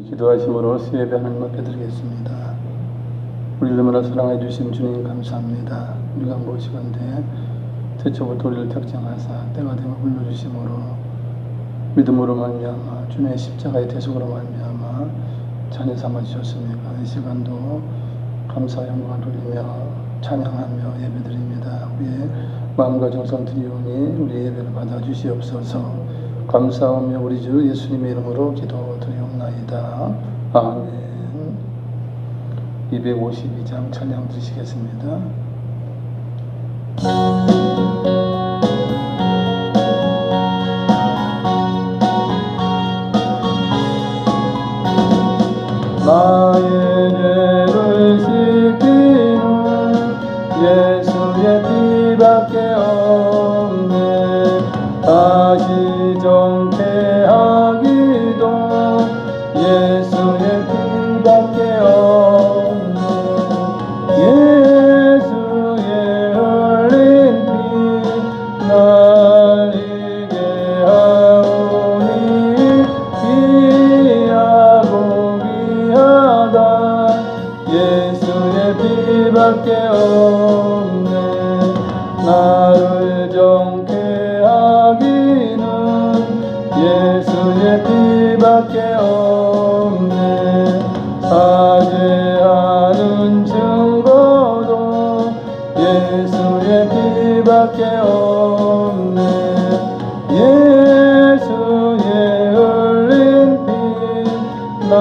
기도하심으로 수예배 하나님 앞에 드리겠습니다. 우리를 너무나 사랑해 주신 주님 감사합니다. 우리가 무엇이건대 태초부터 우리를 택정하사 때가 되면 불러주심으로 믿음으로 말미암아 주님의 십자가의 대속으로 말미암아 자녀 삼아 주셨습니까? 이 시간도 감사 영광을 돌리며 찬양하며 예배드립니다. 우리의 마음과 정성 드리오니 우리 예배를 받아 주시옵소서. 감사하며 우리 주 예수님의 이름으로 기도드리옵나이다. 아멘. 252장 찬양 드리시겠습니다. 나의 죄를 씻기는 예수의 피밖에 없네. 다시 정케 하기도 예수의 피밖에 없네. 예수의 흘린 피 날 이게 하오니 귀하고 귀하다. 예수의 피밖에 없네. 나를 정케 하기는 예수의 피밖에 없네. 사죄하는 증거도 예수의 피밖에 없네. 예수의 흘린 피 날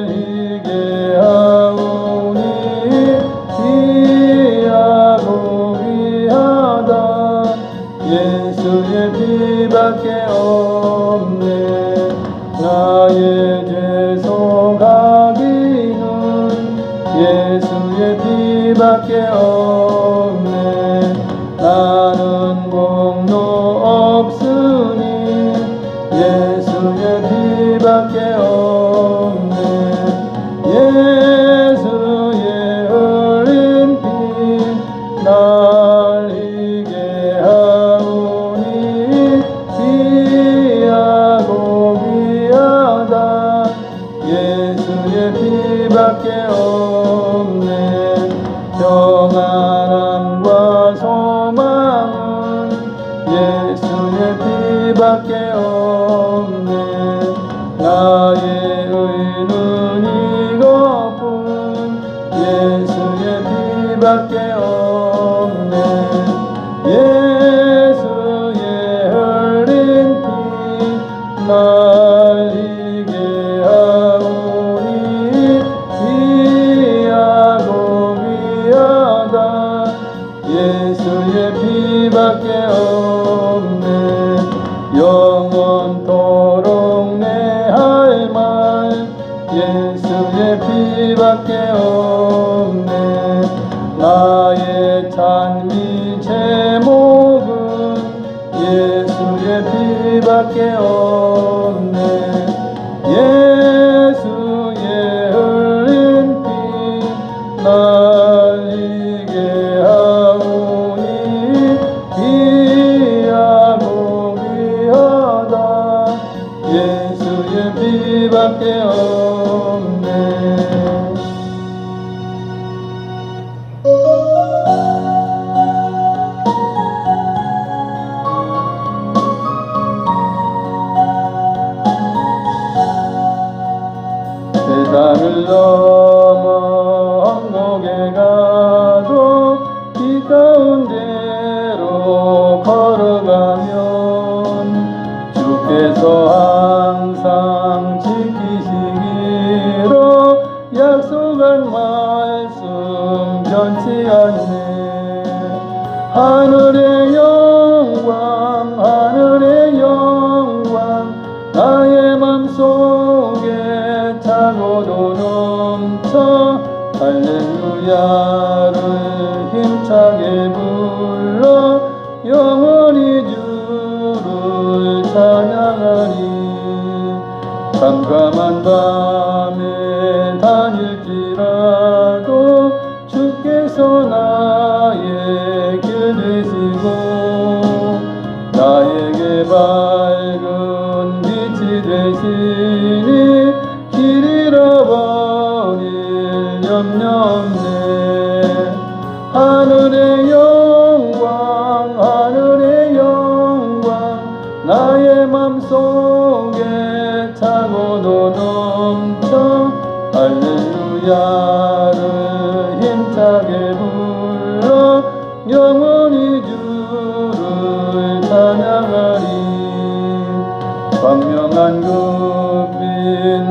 이게 하오니 귀하고 귀하다. 예수의 피밖에 없네. 나의 죄 속하기는 예수의 피밖에 없네. 나는 공로 없으니 예수의 피밖에 없네. 예수의 흘린 피 날 이게 하오니 귀하고 귀하다. 예수의 피밖에 없네. 평안함과 소망은 예수의 피밖에 없네. 나의 의는 이것뿐 예수의 피밖에 없네. 예수의 흘린 피 날 이게 하오니 귀하고 귀하다. 예수의 피밖에 없네. 영원토록 내 할 말 예수의 피밖에 없네. 나의 찬미 제목은 예수의 피밖에 없네. 예수의 흘린 피 날 이게 하오니 귀하고 귀하다. 예수의 피밖에 없네. 세상을 넘어 험곡에 가도 길 가운데로 걸어가면 주께서 항상 지키시기로 약속한 말씀 변치 않네. 하늘의 영광 하늘의 영광 나의 맘속에 차고도 넘쳐 할렐루야를 힘차게 불러 영원히 주를 찬양하리. 깜깜한 밤에 다닐지라도 주께서 나의 길 되시고 나에게 밝은 빛이 되시니 하늘의 영광 하늘의 영광 나의 맘속에 차고도 넘쳐 할렐루야를 힘차게 불러 영원히 주를 찬양하리. 광명한 금빛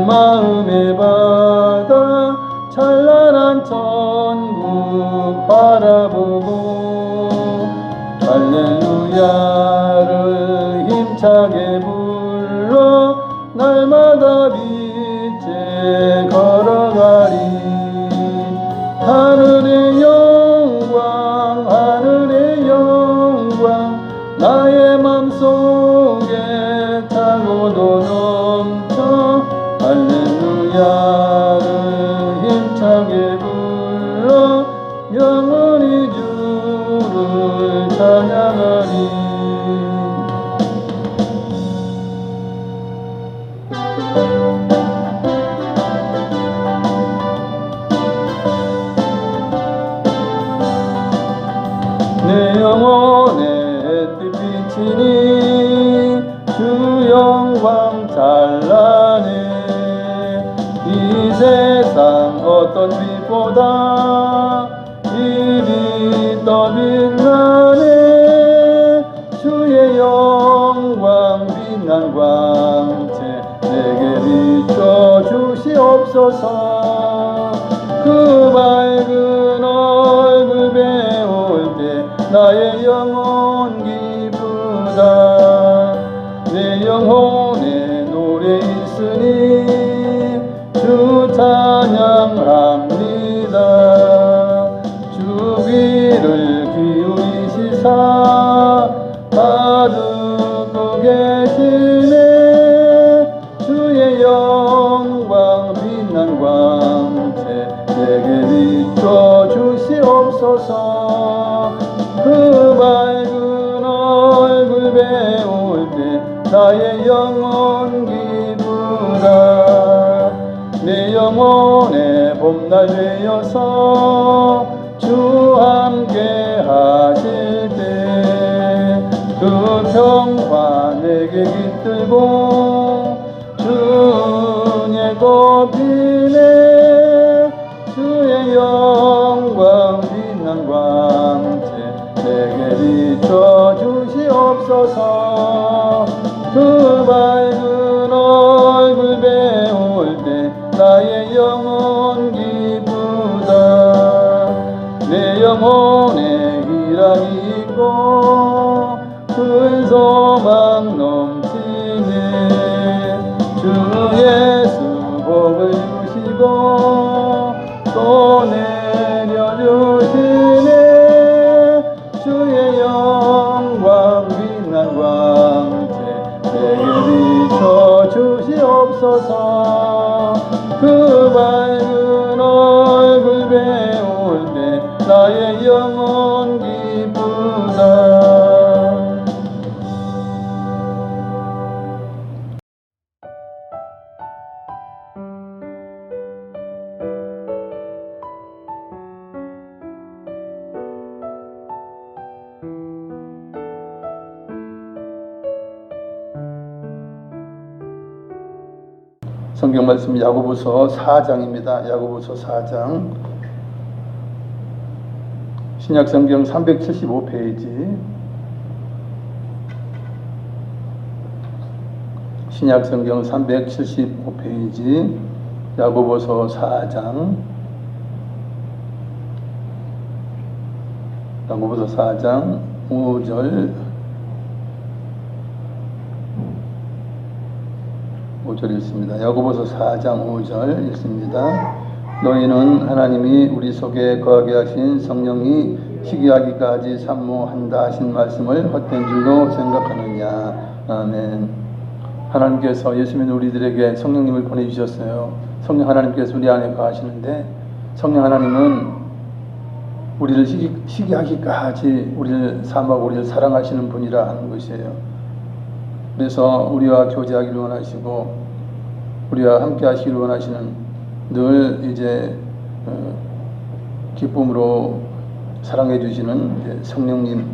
마음의 바다 찬란한 천국 바라보고 할렐루야를 힘차게 불러 날마다 빛에 걸어가리. 하늘의 영광 하늘의 영광 나의 맘속에 차고도 넘쳐 할렐루야를 힘차게 불러 영원히 주를 찬양하리. 내 영혼의 햇빛 비치니 주 영광 찬란해. 이 세상 어떤 빛보다 이 빛 더 빛나네. 주의 영광 빛난 광채 내게 비춰 주시옵소서. 그 밝은 얼굴 배울 때 나의 영혼 기쁘다. 내 영혼에 노래 있으니 주 찬양합니다. 주 귀를 기울이시사 다 듣고 계시네. 주의 영광 빛난 광채 내게 비춰 주시옵소서. 그 밝은 얼굴 배울 때 나의 영혼 기쁘다. 내 영혼의 봄날 되어서 주 함께 하실 때 그 평화 내게 깃들고 주의 꽃피네. 주의 영광 빛난 광채 내게 비춰 주시옵소서. 그 밝은 얼굴 배울 때 나의 영혼 기쁘다. 내 영혼에 희락이 있고 큰 소망 넘치네. 주 예수 복을 주시고 또 내려주시네. 주의 영광 빛난 광채 내게 비춰 주시옵소서. 그 밝은 얼굴 배울 때 나의 영혼 기쁘다. 성경 말씀 야고보서 4장입니다. 야고보서 4장 신약 성경 375페이지 신약 성경 375페이지 야고보서 4장 야고보서 4장 5절 읽습니다. 야고보서 4장 5절 읽습니다. 너희는 하나님이 우리 속에 거하게 하신 성령이 시기하기까지 산모한다 하신 말씀을 헛된 줄로 생각하느냐. 아멘. 하나님께서 예수 믿는 우리들에게 성령님을 보내주셨어요. 성령 하나님께서 우리 안에 거하시는데 성령 하나님은 우리를 시기하기까지 우리를 사모하고 우리를 사랑하시는 분이라 하는 것이에요. 그래서 우리와 교제하기를 원하시고 우리와 함께 하시기를 원하시는 늘 이제 기쁨으로 사랑해 주시는 이제 성령님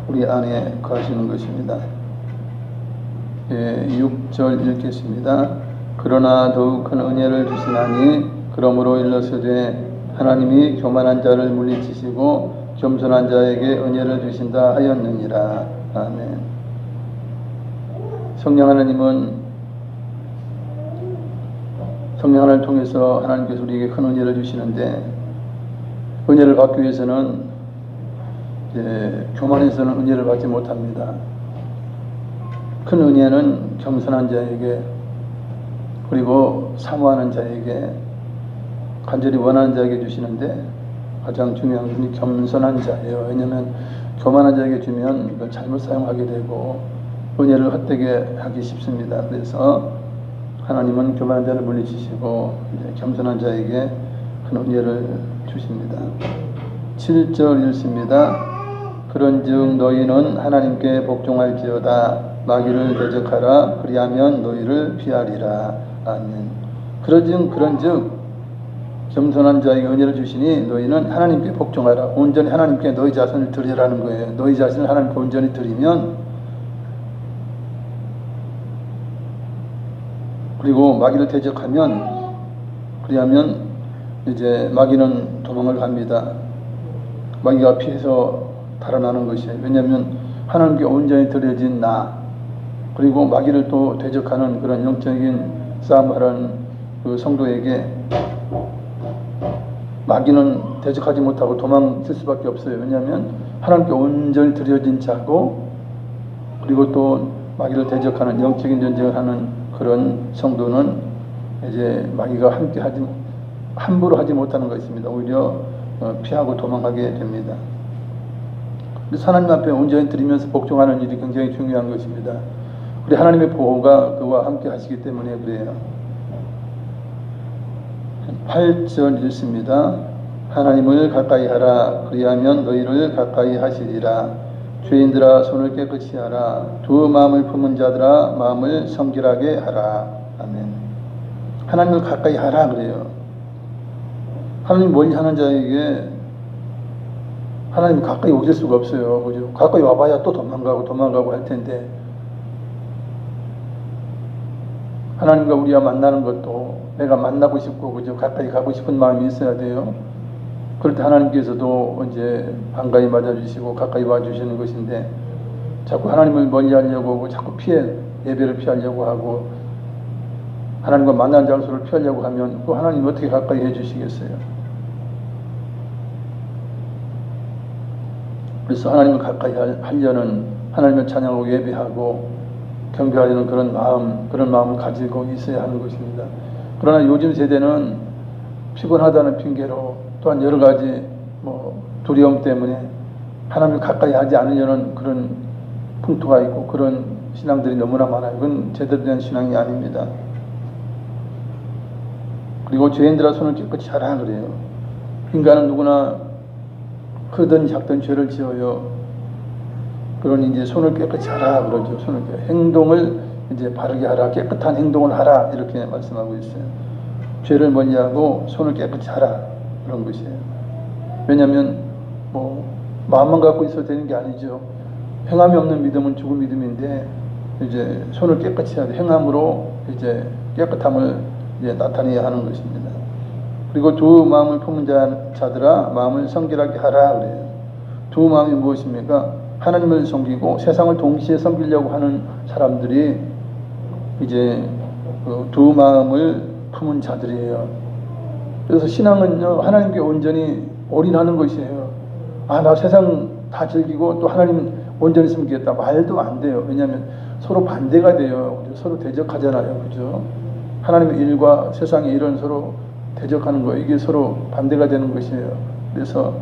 우리 안에 거하시는 것입니다. 6절 읽겠습니다. 그러나 더욱 큰 은혜를 주시나니 그러므로 일러서되 하나님이 교만한 자를 물리치시고 겸손한 자에게 은혜를 주신다 하였느니라. 아멘. 성령 하나님은 성령 하나님을 통해서 하나님께서 우리에게 큰 은혜를 주시는데, 은혜를 받기 위해서는 교만해서는 은혜를 받지 못합니다. 큰 은혜는 겸손한 자에게, 그리고 사모하는 자에게, 간절히 원하는 자에게 주시는데, 가장 중요한 것은 겸손한 자예요. 왜냐하면 교만한 자에게 주면 그걸 잘못 사용하게 되고 은혜를 헛되게 하기 쉽습니다. 그래서 하나님은 교만한 자를 물리치시고 겸손한 자에게 큰 은혜를 주십니다. 7절 읽습니다. 그런즉 너희는 하나님께 복종할지어다. 마귀를 대적하라. 그리하면 너희를 피하리라. 아멘. 그런즉 겸손한 자에게 은혜를 주시니 너희는 하나님께 복종하라. 온전히 하나님께 너희 자신을 드리라는 거예요. 너희 자신을 하나님께 온전히 드리면, 그리고 마귀를 대적하면, 그리하면 이제 마귀는 도망을 갑니다. 마귀가 피해서 달아나는 것이에요. 왜냐하면 하나님께 온전히 드려진 나, 그리고 마귀를 또 대적하는 그런 영적인 싸움을 하는 그 성도에게 마귀는 대적하지 못하고 도망칠 수밖에 없어요. 왜냐하면 하나님께 온전히 드려진 자고, 그리고 또 마귀를 대적하는 영적인 전쟁을 하는 그런 성도는 이제 마귀가 함부로 하지 못하는 것입니다. 오히려 피하고 도망하게 됩니다. 그래서 하나님 앞에 온전히 드리면서 복종하는 일이 굉장히 중요한 것입니다. 우리 하나님의 보호가 그와 함께 하시기 때문에 그래요. 8절 읽습니다. 하나님을 가까이 하라. 그리하면 너희를 가까이 하시리라. 죄인들아 손을 깨끗이 하라. 두 마음을 품은 자들아 마음을 성결하게 하라. 아멘. 하나님을 가까이 하라 그래요. 하나님 멀리 하는 자에게 하나님 가까이 오실 수가 없어요. 그죠? 가까이 와봐야 또 도망가고 할 텐데, 하나님과 우리가 만나는 것도 내가 만나고 싶고, 그죠? 가까이 가고 싶은 마음이 있어야 돼요. 그럴 때 하나님께서도 이제 반가이 맞아주시고 가까이 와주시는 것인데, 자꾸 하나님을 멀리 하려고 하고, 자꾸 예배를 피하려고 하고, 하나님과 만나는 장소를 피하려고 하면 그 하나님 어떻게 가까이 해주시겠어요? 그래서 하나님을 가까이 하려는, 하나님을 찬양하고 예배하고 경배하려는 그런 마음을 가지고 있어야 하는 것입니다. 그러나 요즘 세대는 피곤하다는 핑계로, 또한 여러 가지 두려움 때문에 하나님을 가까이 하지 않으려는 그런 풍토가 있고, 그런 신앙들이 너무나 많아요. 그건 제대로 된 신앙이 아닙니다. 그리고 죄인들아 손을 깨끗이 하라 그래요. 인간은 누구나 크든 작든 죄를 지어요. 그러니 이제 손을 깨끗이 하라 그러죠. 행동을 이제 바르게 하라, 깨끗한 행동을 하라, 이렇게 말씀하고 있어요. 죄를 멀리하고 손을 깨끗이 하라, 그런 것이에요. 왜냐하면 마음만 갖고 있어도 되는 게 아니죠. 행함이 없는 믿음은 죽은 믿음인데, 이제 손을 깨끗이 해야 돼. 행함으로 이제 깨끗함을 이제 나타내야 하는 것입니다. 그리고 두 마음을 품은 자들아 마음을 성결하게 하라 그래요. 두 마음이 무엇입니까? 하나님을 섬기고 세상을 동시에 섬기려고 하는 사람들이 이제 두 마음을 품은 자들이에요. 그래서 신앙은요, 하나님께 온전히 올인하는 것이에요. 나 세상 다 즐기고 또 하나님 온전히 섬기겠다, 말도 안 돼요. 왜냐하면 서로 반대가 돼요. 서로 대적하잖아요. 그죠? 하나님의 일과 세상의 일은 서로 대적하는 거예요. 이게 서로 반대가 되는 것이에요. 그래서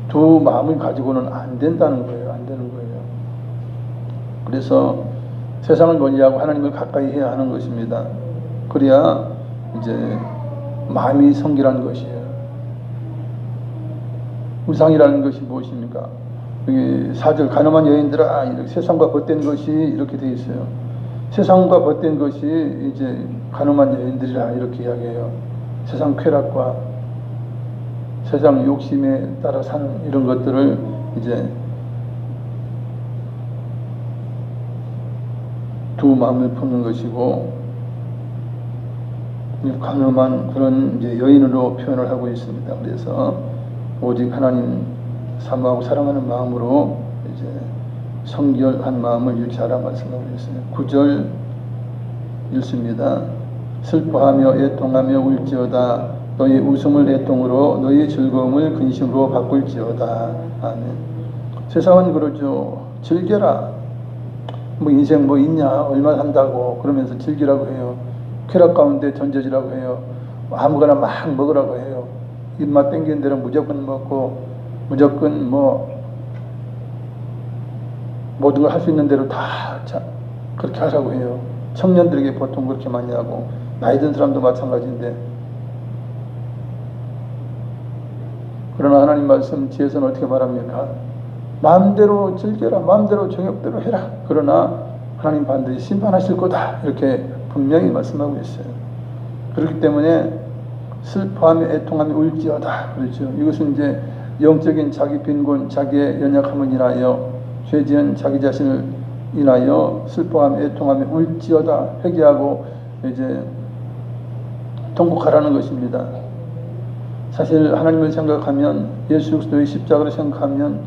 두 마음을 가지고는 안 된다는 거예요. 안 되는 거예요. 그래서 세상을 멀리하고 하나님을 가까이 해야 하는 것입니다. 그래야 이제 마음이 성결한 것이에요. 우상이라는 것이 무엇입니까? 여기 4절 가늠한 여인들아, 이렇게 세상과 벗된 것이 이렇게 되어 있어요. 세상과 벗된 것이 이제 가늠한 여인들이라 이렇게 이야기해요. 세상 쾌락과 세상 욕심에 따라 사는 이런 것들을 이제 두 마음을 품는 것이고, 강엄한 그런 이제 여인으로 표현을 하고 있습니다. 그래서 오직 하나님 사모하고 사랑하는 마음으로 이제 성결한 마음을 유지하라 말씀하고 있어요. 9절 읽습니다. 슬퍼하며 애통하며 울지어다. 너희 웃음을 애통으로 너희 즐거움을 근심으로 바꿀지어다. 아멘. 세상은 그러죠. 즐겨라. 뭐 인생 뭐 있냐, 얼마 산다고 그러면서 즐기라고 해요. 쾌락 가운데 던져지라고 해요. 아무거나 막 먹으라고 해요. 입맛 땡기는 대로 무조건 먹고, 무조건 뭐 모든 걸 할 수 있는 대로 다 그렇게 하라고 해요. 청년들에게 보통 그렇게 많이 하고, 나이 든 사람도 마찬가지인데, 그러나 하나님 말씀 뒤에서는 어떻게 말합니까? 마음대로 즐겨라, 마음대로 정욕대로 해라. 그러나 하나님 반드시 심판하실 거다. 이렇게 분명히 말씀하고 있어요. 그렇기 때문에 슬퍼하며 애통하며 울지어다. 그렇죠. 이것은 이제 영적인 자기 빈곤, 자기의 연약함을 인하여, 죄지은 자기 자신을 인하여 슬퍼하며 애통하며 울지어다. 회개하고 이제 통곡하라는 것입니다. 사실 하나님을 생각하면, 예수 그리스도의 십자가를 생각하면,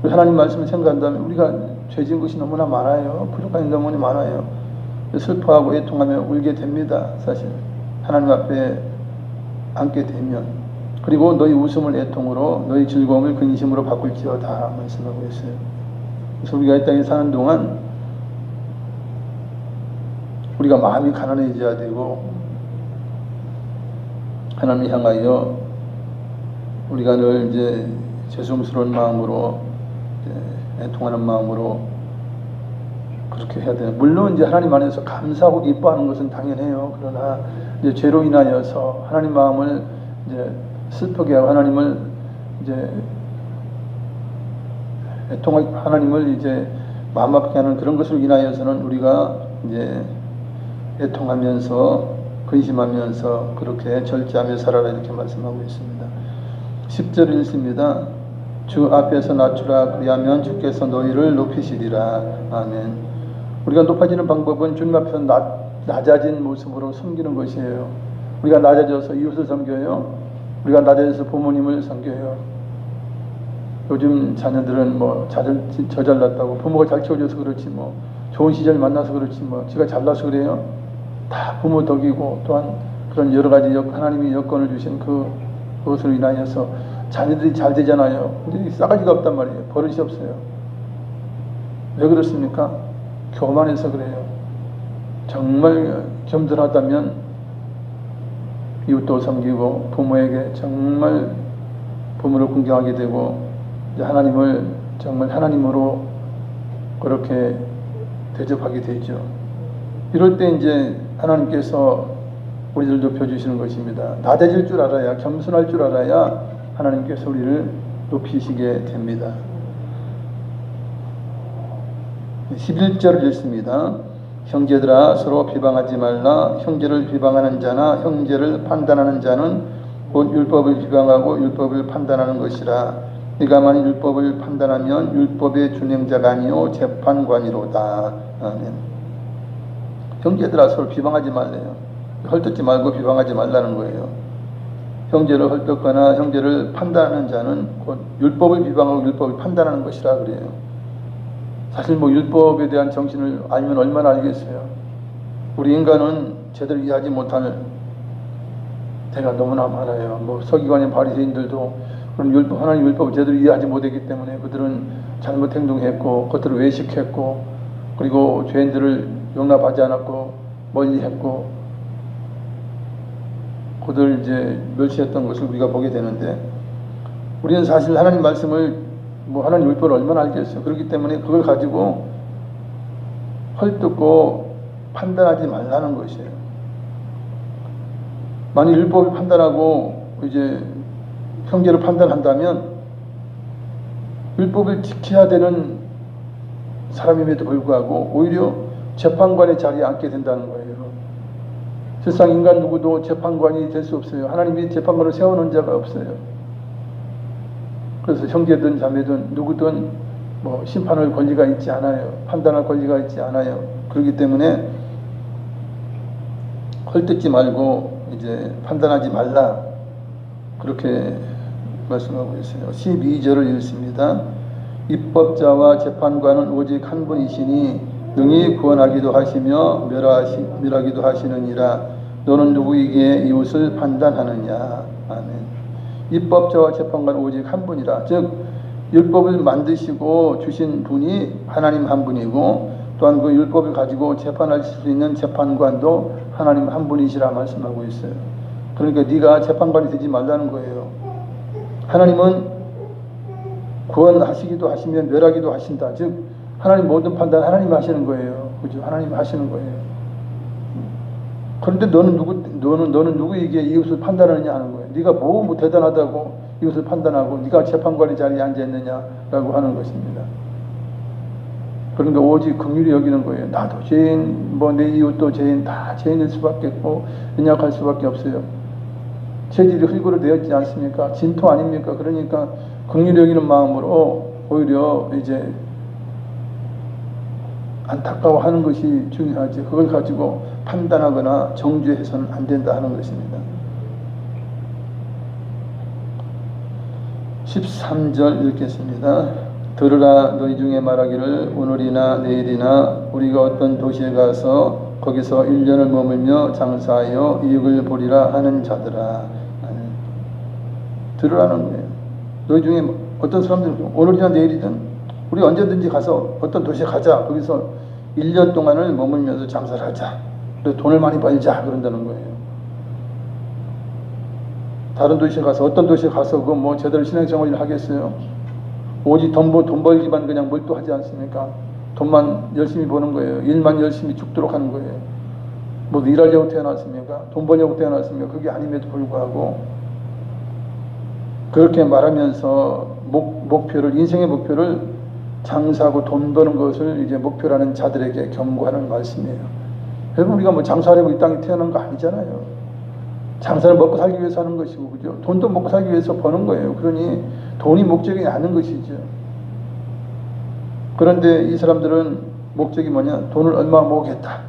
우리 하나님 말씀을 생각한다면 우리가 죄진 것이 너무나 많아요. 부족한 게 너무나 많아요. 슬퍼하고 애통하며 울게 됩니다. 사실 하나님 앞에 앉게 되면. 그리고 너희 웃음을 애통으로 너희 즐거움을 근심으로 바꿀지어다 말씀하고 있어요. 그래서 우리가 이 땅에 사는 동안 우리가 마음이 가난해져야 되고, 하나님을 향하여 우리가 늘 이제 죄송스러운 마음으로, 애통하는 마음으로 그렇게 해야 돼요. 물론 이제 하나님 안에서 감사하고 기뻐하는 것은 당연해요. 그러나 이제 죄로 인하여서 하나님 마음을 이제 슬프게 하고, 하나님을 이제 하나님을 이제 마음 아프게 하는 그런 것으로 인하여서는 우리가 이제 애통하면서 근심하면서 그렇게 절제하며 살아라 이렇게 말씀하고 있습니다. 10절 읽습니다. 주 앞에서 낮추라. 그리하면 주께서 너희를 높이시리라. 아멘. 우리가 높아지는 방법은 주님 앞에서 낮아진 모습으로 섬기는 것이에요. 우리가 낮아져서 이웃을 섬겨요. 우리가 낮아져서 부모님을 섬겨요. 요즘 자녀들은 뭐 저 잘났다고, 부모가 잘 키워줘서 그렇지, 뭐 좋은 시절 만나서 그렇지, 뭐 지가 잘나서 그래요. 다 부모 덕이고, 또한 그런 여러 가지 하나님이 여건을 주신 그것으로 인하여서 자녀들이 잘 되잖아요. 근데 싸가지가 없단 말이에요. 버릇이 없어요. 왜 그렇습니까? 교만해서 그래요. 정말 겸손하다면 이웃도 섬기고, 부모에게 정말 부모를 공경하게 되고, 이제 하나님을 정말 하나님으로 그렇게 대접하게 되죠. 이럴 때 이제 하나님께서 우리를 높여주시는 것입니다. 낮아질 줄 알아야, 겸손할 줄 알아야 하나님께서 우리를 높이시게 됩니다. 11절 읽습니다. 형제들아 서로 비방하지 말라. 형제를 비방하는 자나 형제를 판단하는 자는 곧 율법을 비방하고 율법을 판단하는 것이라. 네가 만일 율법을 판단하면 율법의 준행자가 아니요 재판관이로다. 아멘. 형제들아 서로 비방하지 말래요. 헐뜯지 말고 비방하지 말라는 거예요. 형제를 헐뜯거나 형제를 판단하는 자는 곧 율법을 비방하고 율법을 판단하는 것이라 그래요. 사실 뭐 율법에 대한 정신을 알면 얼마나 알겠어요. 우리 인간은 제대로 이해하지 못할 때가 너무나 많아요. 뭐 서기관의 바리새인들도 그런 하나님 율법을 제대로 이해하지 못했기 때문에 그들은 잘못 행동했고, 그것들을 외식했고, 그리고 죄인들을 용납하지 않았고 멀리했고, 그들 이제 멸시했던 것을 우리가 보게 되는데, 우리는 사실 하나님 말씀을 뭐 하나님 율법을 얼마나 알겠어요. 그렇기 때문에 그걸 가지고 헐뜯고 판단하지 말라는 것이에요. 만일 율법을 판단하고 이제 형제를 판단한다면 율법을 지켜야 되는 사람임에도 불구하고 오히려 재판관의 자리에 앉게 된다는 거예요. 세상 인간 누구도 재판관이 될 수 없어요. 하나님이 재판관을 세워놓은 자가 없어요. 그래서 형제든 자매든 누구든 뭐 심판할 권리가 있지 않아요. 판단할 권리가 있지 않아요. 그렇기 때문에 헐뜯지 말고 이제 판단하지 말라, 그렇게 말씀하고 있어요. 12절을 읽습니다. 입법자와 재판관은 오직 한 분이시니 능히 구원하기도 하시며 멸하기도 하시느니라. 너는 누구에게 이웃을 판단하느냐. 아멘. 입법자와 재판관은 오직 한 분이라. 즉 율법을 만드시고 주신 분이 하나님 한 분이고, 또한 그 율법을 가지고 재판하실 수 있는 재판관도 하나님 한 분이시라 말씀하고 있어요. 그러니까 네가 재판관이 되지 말라는 거예요. 하나님은 구원하시기도 하시며 멸하기도 하신다. 즉 하나님 모든 판단 하나님 하시는 거예요. 그죠? 하나님 하시는 거예요. 그런데 너는 누구에게 이웃을 판단하느냐 하는 거예요. 네가 뭐 대단하다고 이웃을 판단하고 네가 재판관의 자리에 앉아 있느냐라고 하는 것입니다. 그러니까 오직 긍휼히 여기는 거예요. 나도 죄인, 뭐 내 이웃도 죄인, 다 죄인일 수밖에 없고 연약할 수밖에 없어요. 체질이 흙으로 되었지 않습니까? 진토 아닙니까? 그러니까 긍휼히 여기는 마음으로 오히려 이제 안타까워하는 것이 중요하지, 그걸 가지고 판단하거나 정죄해서는 안 된다 하는 것입니다. 13절 읽겠습니다. 들으라. 너희 중에 말하기를 오늘이나 내일이나 우리가 어떤 도시에 가서 거기서 1년을 머물며 장사하여 이익을 보리라 하는 자들아. 들으라는 거예요. 너희 중에 어떤 사람들은 오늘이나 내일이든 우리 언제든지 가서 어떤 도시에 가자. 거기서 1년 동안을 머물면서 장사를 하자. 그래서 돈을 많이 벌자. 그런다는 거예요. 다른 도시에 가서 어떤 도시에 가서 그 뭐 제대로 신앙생활을 하겠어요? 오직 돈 벌기만 그냥 몰두하지 않습니까? 돈만 열심히 버는 거예요. 일만 열심히 죽도록 하는 거예요. 뭐 일하려고 태어났습니까? 돈 벌려고 태어났습니까? 그게 아님에도 불구하고 그렇게 말하면서 목표를, 인생의 목표를 장사하고 돈 버는 것을 이제 목표라는 자들에게 경고하는 말씀이에요. 여러분, 우리가 뭐 장사하려고 이 땅에 태어난 거 아니잖아요. 장사를 먹고 살기 위해서 하는 것이고, 그죠? 돈도 먹고 살기 위해서 버는 거예요. 그러니 돈이 목적이 아닌 것이죠. 그런데 이 사람들은 목적이 뭐냐? 돈을 얼마 모으겠다.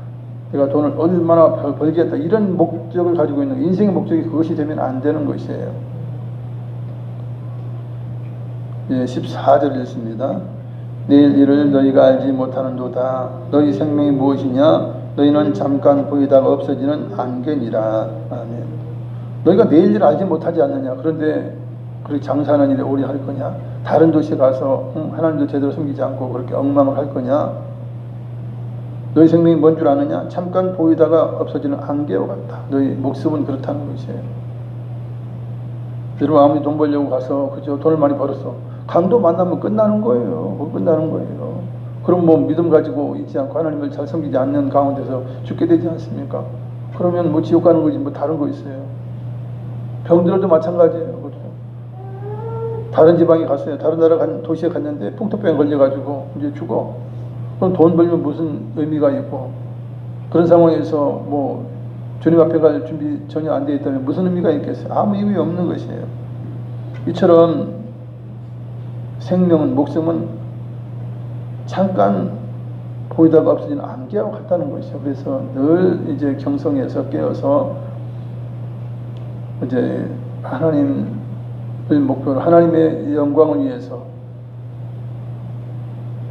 내가 돈을 얼마나 벌겠다. 이런 목적을 가지고 있는, 인생의 목적이 그것이 되면 안 되는 것이에요. 예, 14절 읽습니다. 내일 일을 너희가 알지 못하는도다. 너희 생명이 무엇이냐? 너희는 잠깐 보이다가 없어지는 안개니라. 아멘. 너희가 내일 일을 알지 못하지 않느냐? 그런데 그렇게 장사하는 일에 오래 할 거냐? 다른 도시에 가서 하나님도 제대로 섬기지 않고 그렇게 엉망을 할 거냐? 너희 생명이 뭔 줄 아느냐? 잠깐 보이다가 없어지는 안개와 같다. 너희 목숨은 그렇다는 것이에요. 여러분, 아무리 돈 벌려고 가서 그죠? 돈을 많이 벌었어. 강도 만나면 끝나는 거예요. 끝나는 거예요. 그럼 뭐 믿음 가지고 있지 않고 하나님을 잘 섬기지 않는 가운데서 죽게 되지 않습니까? 그러면 뭐 지옥 가는 거지 뭐 다른 거 있어요. 병들어도 마찬가지예요. 그죠? 다른 지방에 갔어요. 다른 나라 도시에 갔는데 풍토병에 걸려가지고 이제 죽어. 그럼 돈 벌면 무슨 의미가 있고, 그런 상황에서 뭐 주님 앞에 갈 준비 전혀 안 되어 있다면 무슨 의미가 있겠어요? 아무 의미 없는 것이에요. 이처럼 생명은, 목숨은 잠깐 보이다가 없어지는 안개와 같다는 것이죠. 그래서 늘 이제 경성에서 깨어서 이제 하나님을 목표로, 하나님의 영광을 위해서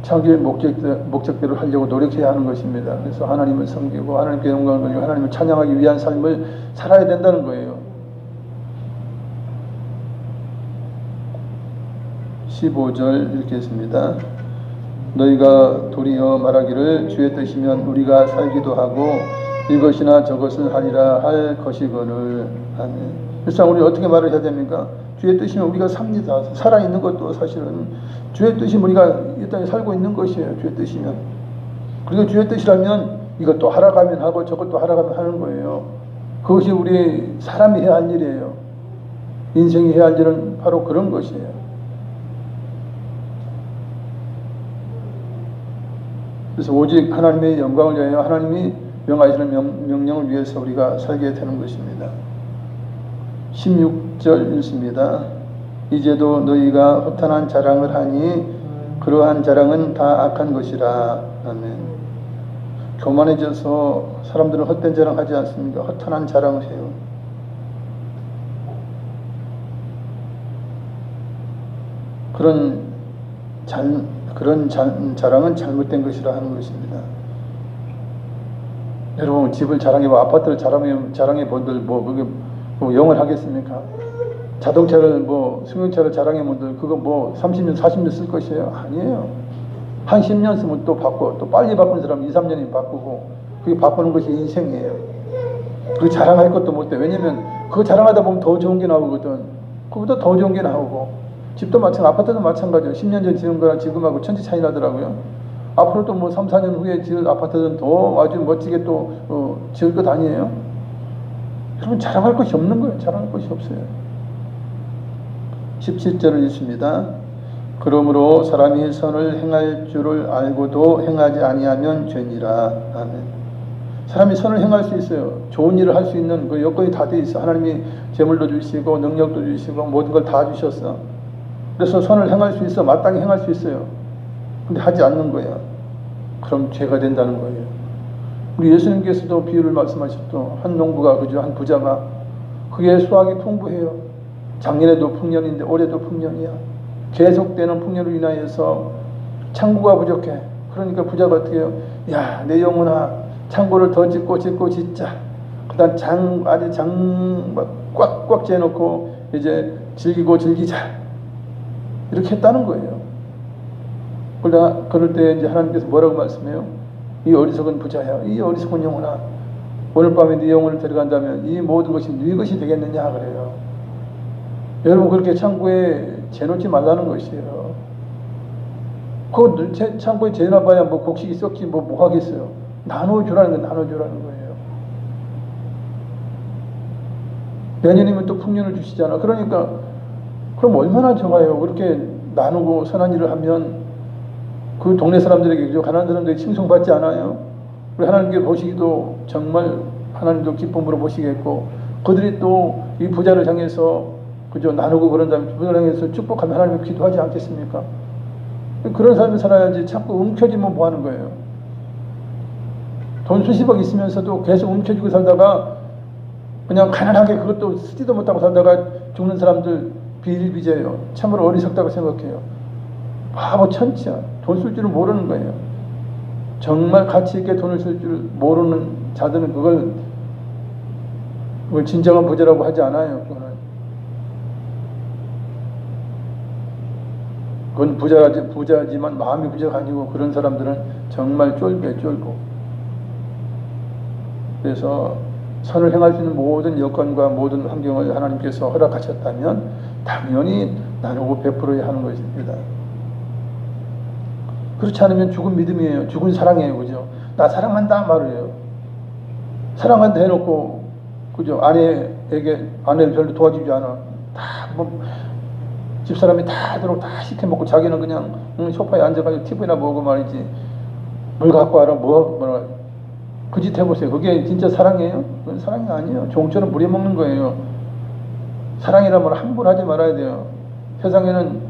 자기의 목적대로 하려고 노력해야 하는 것입니다. 그래서 하나님을 섬기고 하나님께 영광을 돌리고 하나님을 찬양하기 위한 삶을 살아야 된다는 거예요. 15절 읽겠습니다. 너희가 도리어 말하기를 주의 뜻이면 우리가 살기도 하고 이것이나 저것을 하리라 할 것이거늘. 아멘. 그래서 우리 어떻게 말을 해야 됩니까? 주의 뜻이면 우리가 삽니다. 살아있는 것도 사실은 주의 뜻이면 우리가 이 땅에 살고 있는 것이에요. 주의 뜻이면. 그리고 주의 뜻이라면 이것도 하라 가면 하고 저것도 하라 가면 하는 거예요. 그것이 우리 사람이 해야 할 일이에요. 인생이 해야 할 일은 바로 그런 것이에요. 그래서 오직 하나님의 영광을 위하여 하나님이 명하시는 명령을 위해서 우리가 살게 되는 것입니다. 16절 읽습니다. 이제도 너희가 허탄한 자랑을 하니 그러한 자랑은 다 악한 것이라. 아멘. 교만해져서 사람들은 헛된 자랑 하지 않습니까? 허탄한 자랑을 해요. 그런 자랑은 잘못된 것이라 하는 것입니다. 여러분, 집을 자랑해보, 아파트를 자랑해 본들 그게 영을 하겠습니까? 자동차를 승용차를 자랑해 본들 그거 30년 40년 쓸 것이에요? 아니에요. 한 10년 쓰면 또 바꿔, 또 빨리 바꾸는 사람 2, 3년이 바꾸고, 그게 바꾸는 것이 인생이에요. 그 자랑할 것도 못돼. 왜냐면 그거 자랑하다 보면 더 좋은 게 나오거든. 그보다 더 좋은 게 나오고, 집도 아파트도 마찬가지예요. 10년 전 지은 거랑 지금하고 천지 차이 나더라고요. 앞으로 또 3, 4년 후에 지을 아파트는 더 아주 멋지게 또 지을 것 아니에요? 여러분, 자랑할 것이 없는 거예요. 자랑할 것이 없어요. 17절을 읽습니다. 그러므로 사람이 선을 행할 줄을 알고도 행하지 아니하면 죄니라. 아멘. 사람이 선을 행할 수 있어요. 좋은 일을 할 수 있는 그 여건이 다 돼 있어. 하나님이 재물도 주시고 능력도 주시고 모든 걸 다 주셨어. 그래서 선을 행할 수 있어. 마땅히 행할 수 있어요. 근데 하지 않는 거예요. 그럼 죄가 된다는 거예요. 우리 예수님께서도 비유를 말씀하셨죠. 한 농부가, 한 부자가, 그게 수확이 풍부해요. 작년에도 풍년인데 올해도 풍년이야. 계속되는 풍년으로 인하여서 창고가 부족해. 그러니까 부자가 어떻게 해요? 야, 내 영혼아, 창고를 더 짓고 짓자. 그다음 장 꽉꽉 재놓고 이제 즐기자. 이렇게 했다는 거예요. 그럴 때 이제 하나님께서 뭐라고 말씀해요? 이 어리석은 부자야. 이 어리석은 영혼아. 오늘 밤에 네 영혼을 데려간다면 이 모든 것이 네 것이 되겠느냐 그래요. 여러분, 그렇게 창고에 재놓지 말라는 것이에요. 그 창고에 재놔봐야 곡식이 썩지 뭐 하겠어요. 나눠주라는 거예요. 내년이면 또 풍년을 주시잖아. 그러니까 그럼 얼마나 좋아요. 그렇게 나누고 선한 일을 하면 그 동네 사람들에게, 가난한 사람들에게 칭송받지 않아요? 우리 하나님께 보시기도 정말 하나님도 기쁨으로 보시겠고, 그들이 또 이 부자를 향해서 나누고 그런 다음에 부자를 향해서 축복하면 하나님께 기도하지 않겠습니까? 그런 삶을 살아야지. 자꾸 움켜쥐면 뭐 하는 거예요? 돈 수십억 있으면서도 계속 움켜쥐고 살다가 그냥 가난하게 그것도 쓰지도 못하고 살다가 죽는 사람들 비일비재예요. 참으로 어리석다고 생각해요. 바보 천치야. 돈 쓸 줄을 모르는 거예요. 정말 가치 있게 돈을 쓸 줄 모르는 자들은 그걸 진정한 부자라고 하지 않아요. 그건 부자지만 마음이 부자가 아니고, 그런 사람들은 정말 쫄고. 그래서 선을 행할 수 있는 모든 여건과 모든 환경을 하나님께서 허락하셨다면 당연히 나누고 베풀어야 하는 것입니다. 그렇지 않으면 죽은 믿음이에요. 죽은 사랑이에요. 그죠? 나 사랑한다 말을 해요. 사랑한다 해놓고, 그죠? 아내를 별로 도와주지 않아. 집사람이 다 하도록 다 시켜먹고 자기는 그냥 소파에 앉아가지고 TV나 보고 말이지. 뭘 갖고 와라, 그 짓 해보세요. 그게 진짜 사랑이에요? 그건 사랑이 아니에요. 종처럼 부려먹는 거예요. 사랑이란 말 함부로 하지 말아야 돼요. 세상에는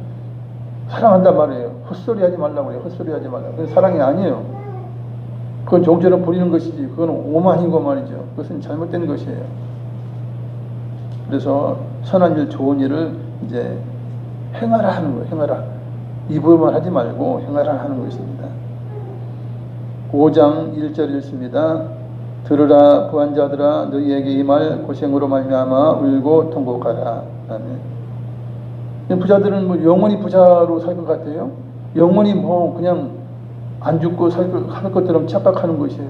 사랑한단 말이에요. 헛소리 하지 말라고 그래요. 헛소리 하지 말라고. 그건 사랑이 아니에요. 그건 종처럼 부리는 것이지. 그건 오만이고 말이죠. 그것은 잘못된 것이에요. 그래서 선한 일, 좋은 일을 이제 행하라 하는 거예요. 행하라. 입으로만 하지 말고 행하라 하는 것입니다. 5장 1절 읽습니다. 들으라 부한자들아, 너희에게 이 말 고생으로 말미암아 울고 통곡하라. 아멘. 부자들은 영원히 부자로 살 것 같아요. 영원히 그냥 안 죽고 할 것처럼 착각하는 것이에요.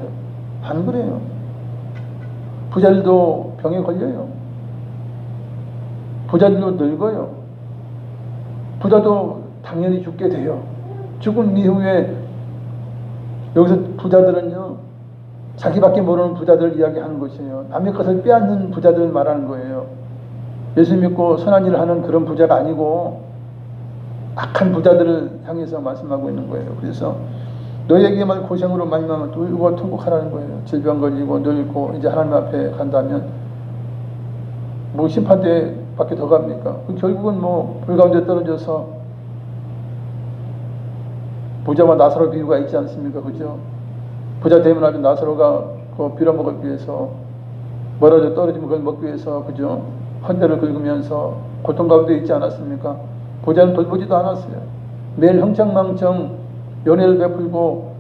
안 그래요. 부자들도 병에 걸려요. 부자들도 늙어요. 부자도 당연히 죽게 돼요. 죽은 이후에 여기서 부자들은요, 자기밖에 모르는 부자들 이야기하는 것이에요. 남의 것을 빼앗는 부자들 말하는 거예요. 예수 믿고 선한 일을 하는 그런 부자가 아니고 악한 부자들을 향해서 말씀하고 있는 거예요. 그래서 너희에게만 고생으로 말미암아 울고 통곡하라는 거예요. 질병 걸리고 늙고 이제 하나님 앞에 간다면 심판대에 밖에 더 갑니까? 결국은 뭐 불 가운데 떨어져서 부자와 나사로 비유가 있지 않습니까? 그죠? 부자 되면 아주 나사로가 그 빌어먹기 위해서 멀어져 떨어지면 그걸 먹기 위해서 그죠? 헌대를 긁으면서 고통 가운데 있지 않았습니까? 부자는 돌보지도 않았어요. 매일 흥청망청 연회를 베풀고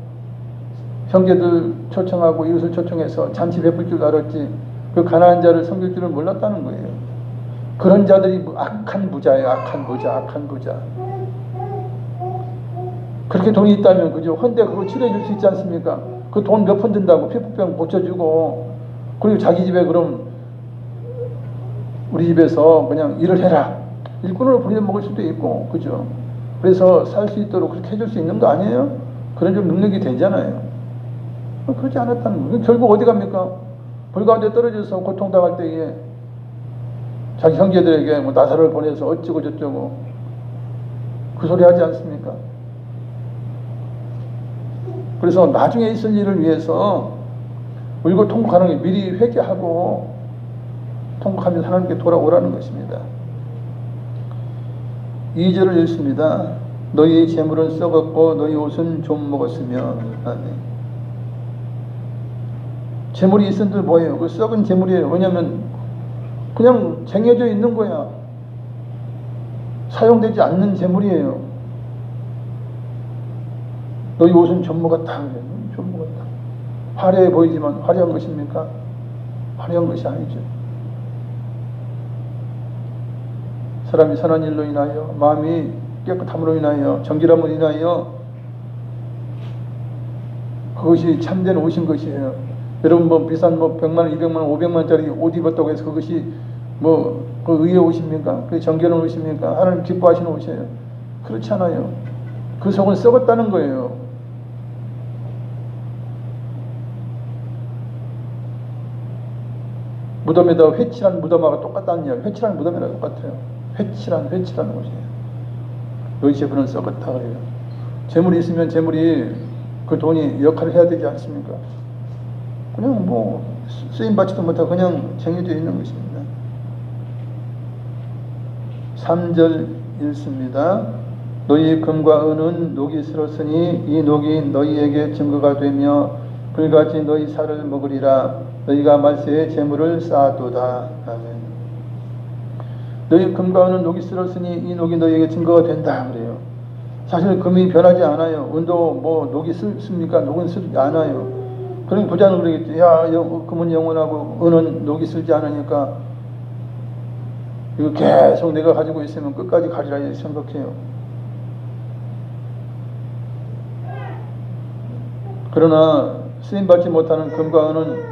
형제들 초청하고 이웃을 초청해서 잔치 베풀 줄 알았지 그 가난한 자를 섬길 줄을 몰랐다는 거예요. 그런 자들이 악한 부자예요. 악한 부자. 그렇게 돈이 있다면 그죠? 헌데 그거 치료해 줄 수 있지 않습니까? 그 돈 몇 푼 든다고 피부병 고쳐주고 그리고 자기 집에 그럼 우리 집에서 그냥 일을 해라. 일꾼으로 부려먹을 수도 있고 그죠? 그래서 살 수 있도록 그렇게 해줄 수 있는 거 아니에요? 그런 좀 능력이 되잖아요. 그렇지 않았다는 거예요. 결국 어디 갑니까? 불 가운데 떨어져서 고통당할 때에 자기 형제들에게 뭐 나사를 보내서 어쩌고 저쩌고 그 소리 하지 않습니까? 그래서 나중에 있을 일을 위해서 울고 통곡하는 게 미리 회개하고 통곡하면서 하나님께 돌아오라는 것입니다. 2절을 읽습니다. 너희의 재물은 썩었고 너희 옷은 좀 먹었으며 아멘. 재물이 있은들 뭐예요? 그 썩은 재물이에요. 왜냐하면 그냥 쟁여져 있는 거야. 사용되지 않는 재물이에요. 너희 옷은 좀 먹었다. 좀 먹었다. 화려해 보이지만 화려한 것입니까? 화려한 것이 아니죠. 사람이 선한 일로 인하여 마음이 깨끗함으로 인하여 정결함으로 인하여 그것이 참된 옷인 것이에요. 여러분 뭐 비싼 뭐 100만, 200만, 500만짜리 옷 입었다고 해서 그것이 뭐 그 의의 옷입니까? 그 정결한 옷입니까? 하나님 기뻐하시는 옷이에요. 그렇지 않아요. 그 속은 썩었다는 거예요. 무덤에다 회칠한 무덤하고 똑같다는 이야기. 회칠한 무덤이랑 똑같아요. 회칠한 옷이에요. 너희 재물은 썩었다 그래요. 재물이 있으면 재물이 그 돈이 역할을 해야 되지 않습니까? 그냥 뭐 쓰임 받지도 못하고 그냥 쟁여져 있는 것입니다. 3절 읽습니다. 너희 금과 은은 녹이 슬었으니 이 녹이 너희에게 증거가 되며 불같이 너희 살을 먹으리라. 너희가 말세에 재물을 쌓아도다. 아멘. 너희 금과 은은 녹이 슬었으니 이 녹이 너희에게 증거가 된다 그래요. 사실 금이 변하지 않아요. 은도 뭐 녹이 슬습니까? 녹은 슬지 않아요. 그럼 부자는 그러겠지. 야, 금은 영원하고 은은 녹이 슬지 않으니까 이거 계속 내가 가지고 있으면 끝까지 가리라 생각해요. 그러나 쓰임받지 못하는 금과 은은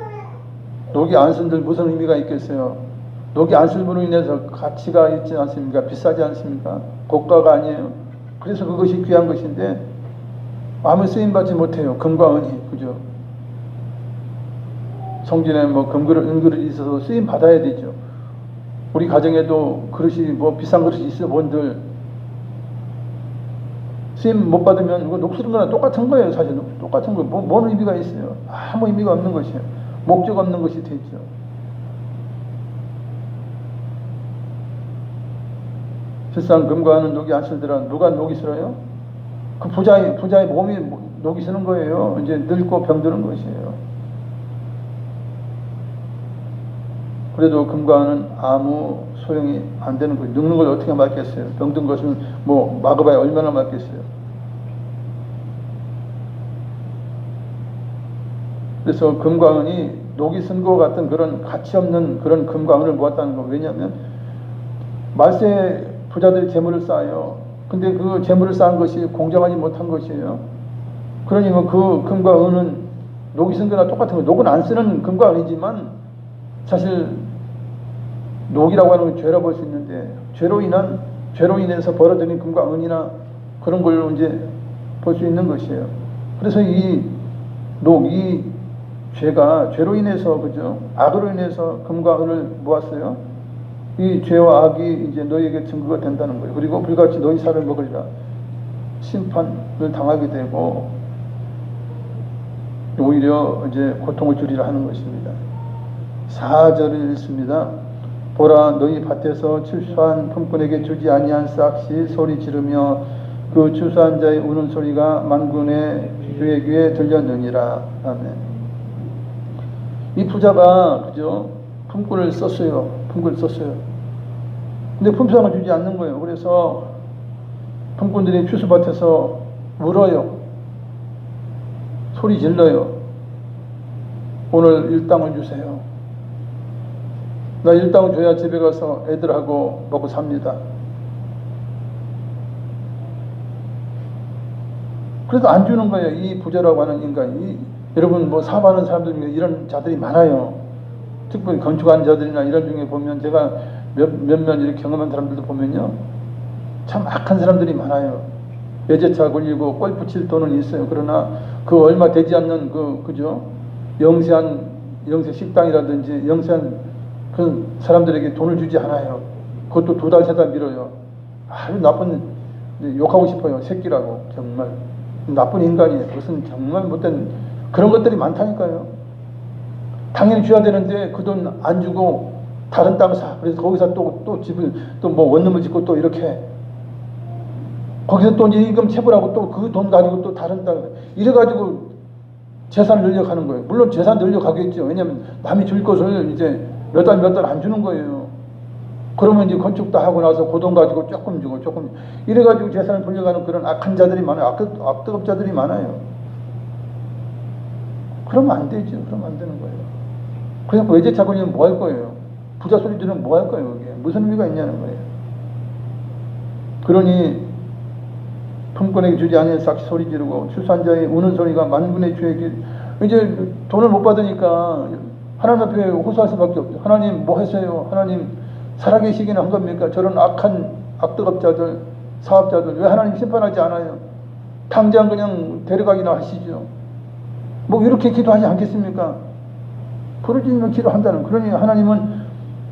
녹이 안 쓴들 무슨 의미가 있겠어요? 녹이 안 쓸므로 인해서 가치가 있지 않습니까? 비싸지 않습니까? 고가가 아니에요. 그래서 그것이 귀한 것인데 아무 쓰임받지 못해요. 금과 은이. 그죠? 성전에 뭐 은그릇이 있어서 쓰임 받아야 되죠. 우리 가정에도 그릇이 뭐 비싼 그릇이 있어 본들 쓰임 못 받으면 이거 녹슬은 거나 똑같은 거예요. 사실 똑같은 거. 뭔 의미가 있어요? 아무 의미가 없는 것이에요. 목적 없는 것이 되죠. 실상 금과 은은 녹이 안 슬더라. 누가 녹이 슬어요? 그 부자의 몸이 녹이 쓰는 거예요. 이제 늙고 병드는 것이에요. 그래도 금과 은은 아무 소용이 안 되는 거예요. 늙는 걸 어떻게 막겠어요? 병든 것은 뭐 막아봐야 얼마나 막겠어요. 그래서 금과 은이 녹이 쓴 것 같은 그런 가치 없는 그런 금과 은을 모았다는 거. 왜냐하면 말세 부자들이 재물을 쌓아요. 근데 그 재물을 쌓은 것이 공정하지 못한 것이에요. 그러니 뭐 그 금과 은은 녹이 쓴 거나 똑같은 거예요. 녹은 안 쓰는 금과 은이지만 사실 녹이라고 하는 건 죄라고 볼 수 있는데 죄로 인해서 벌어들인 금과 은이나 그런 걸 이제 볼 수 있는 것이에요. 그래서 이 죄가 죄로 인해서 그죠? 악으로 인해서 금과 은을 모았어요. 이 죄와 악이 이제 너희에게 증거가 된다는 거예요. 그리고 불같이 너희 살을 먹으리라. 심판을 당하게 되고 오히려 이제 고통을 주리라 하는 것입니다. 4절을 읽습니다. 보라 너희 밭에서 추수한 품꾼에게 주지 아니한 싹시 소리 지르며 그 추수한 자의 우는 소리가 만군의 주의 귀에 들렸느니라. 아멘. 이 부자가 그죠? 품꾼을 썼어요. 품꾼을 썼어요. 근데 품상을 주지 않는 거예요. 그래서 품꾼들이 추수밭에서 울어요. 소리 질러요. 오늘 일당을 주세요. 나 일당을 줘야 집에 가서 애들하고 먹고 삽니다. 그래도 안 주는 거예요. 이 부자라고 하는 인간이. 여러분 뭐 사업하는 사람들 중에 이런 자들이 많아요. 특별히 건축하는 자들이나 이런 중에 보면 제가 몇몇 이렇게 경험한 사람들도 보면요. 참 악한 사람들이 많아요. 외제차 굴리고 골프 칠 돈은 있어요. 그러나 그 얼마 되지 않는 그죠? 영세 식당이라든지 영세한 그런 사람들에게 돈을 주지 않아요. 그것도 2달, 3달 미뤄요. 아주 나쁜, 욕하고 싶어요. 새끼라고. 정말. 나쁜 인간이에요. 무슨 정말 못된 그런 것들이 많다니까요. 당연히 줘야 되는데 그 돈 안 주고 다른 땅 사. 그래서 거기서 또 집을 또 뭐 원룸을 짓고 또 이렇게 거기서 또 이제 임금 체불하고 또 그 돈 가지고 또 다른 땅 이래가지고 재산 늘려가는 거예요. 물론 재산 늘려가겠죠. 왜냐면 남이 줄 것을 이제 몇 달 안 주는 거예요. 그러면 이제 건축 다 하고 나서 그 돈 가지고 조금 주고 조금 이래가지고 재산을 돌려가는 그런 악한 자들이 많아요. 악덕업자들이 많아요. 그러면 안 되죠. 그러면 안 되는 거예요. 그래서 외제차 걸리면 뭐 할 거예요? 부자 소리 들으면 뭐 할 거예요? 그게 무슨 의미가 있냐는 거예요. 그러니 품꾼에게 주지 아니한 싹시 소리 지르고 추수한 자의 우는 소리가 만군의 주에게 이제 돈을 못 받으니까 하나님 앞에 호소할 수밖에 없죠. 하나님 뭐 하세요? 하나님 살아계시기는 한 겁니까? 저런 악한 악덕업자들 사업자들 왜 하나님 심판하지 않아요? 당장 그냥 데려가기나 하시죠. 뭐 이렇게 기도하지 않겠습니까? 부르짖으면 기도한다는. 그러니 하나님은